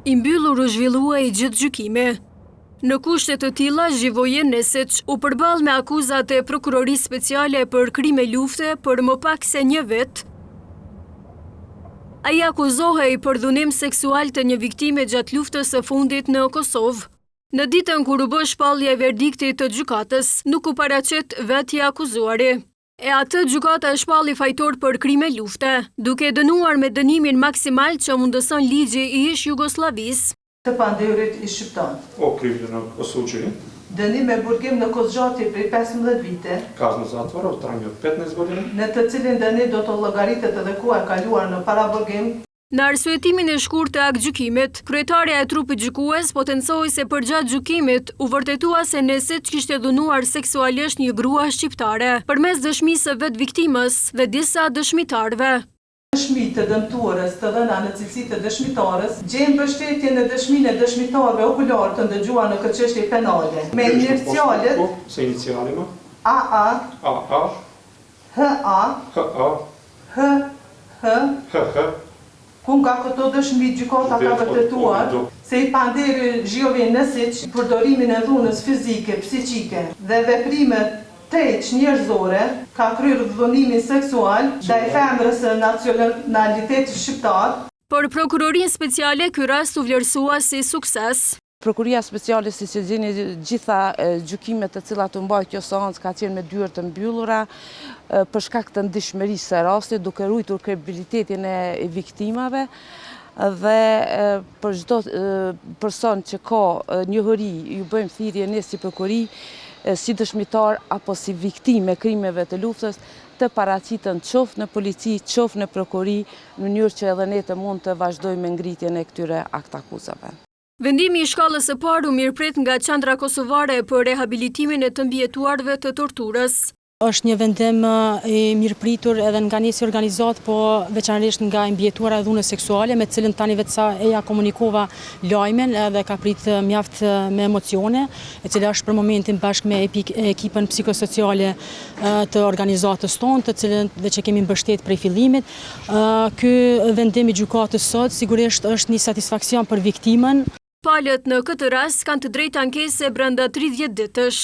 I mbyllur u zhvilluai gjithë gjykimi. Në kushte të tilla, Zhivoje Nesić u përball me akuzat e Prokurorisë Speciale për krime lufte për më pak se 1 vit. Ai akuzohej për dhunim seksual të një viktime gjatë luftës së fundit në Kosovë. Në ditën kur u bë shpallja e verdiktit të gjykatës, nuk u paraqet vetë i akuzuari. E atë gjykata e shpalli fajtor për krime lufte, duke dënuar me dënimin maksimal që mundëson ligji i ish Jugosllavisë. Të pandehurit i shqiptar. O krivë në Kosovë. Dënim me burgim në Kozgjati prej 15 vite. Kaznë zatvora u trajnë 15 godina. Në të cilin dënim do të llogaritet edhe koha e kaluar në paraburgim. Në arsyetimin e shkurtë të aktgjykimit, kryetaria e trupit gjykues potencoi se përgjatë gjykimit u vërtetua se Nesić kishte dhunuar seksualisht një grua shqiptare përmes dëshmisë së vet viktimës dhe disa dëshmitarëve. Dëshmi të dëmtuarës të dhëna në cilësi të dëshmitarës, gjejmë mbështetje në dëshminë e dëshmitarëve okular të ndëgjuar në këtë çështje penale. Me inicialet se iniciale më AA, HA, HH, ku nga këto dëshmi gjykata ka vërtetuar se i panderi Zhivoje Nesić përdorimin e dhunës fizike, psiqike dhe veprimet njerëzore ka kryer dhunimin seksual ndaj femrës së nacionalitetit shqiptar. Por Prokurorinë Speciale ky rast u vlerësua si sukses. Prokuria Speciale, si që gjeni, gjitha gjykimet të cilat u mbajt kjo seancë ka qenë me dyert të mbyllura për shkak të ndihmërisë së rastit, duke ruajtur kredibilitetin e viktimave dhe për çdo person që ka njohuri ju bëjmë thirrje ne si prokuri si dëshmitar apo si viktime krimeve të luftës të paraqiten qoftë në polici, qoftë në prokuri, në mënyrë që edhe ne të mund të vazhdojmë me ngritjen e këtyre aktakuzave. Vendimi i shkallës së parë u mirëprit nga Qendra Kosovare për rehabilitimin e të mbijetuarve të torturës. Është një vendim i mirëpritur edhe nga një si organizat, po veçanërisht nga mbijetuara e dhunës seksuale, me cilën tani vetë sa eja komunikova lajmen edhe ka prit mjaft me emocione, e cila është për momentin bashkë me ekipën psikosociale të organizatës tonë, të cilën dhe që kemi mbështet prej fillimit. Ky vendim i gjykatës sot sigurisht është një satisfaksion për viktimën. Palët në këtë rast kanë të drejtë ankese brenda 30 ditësh.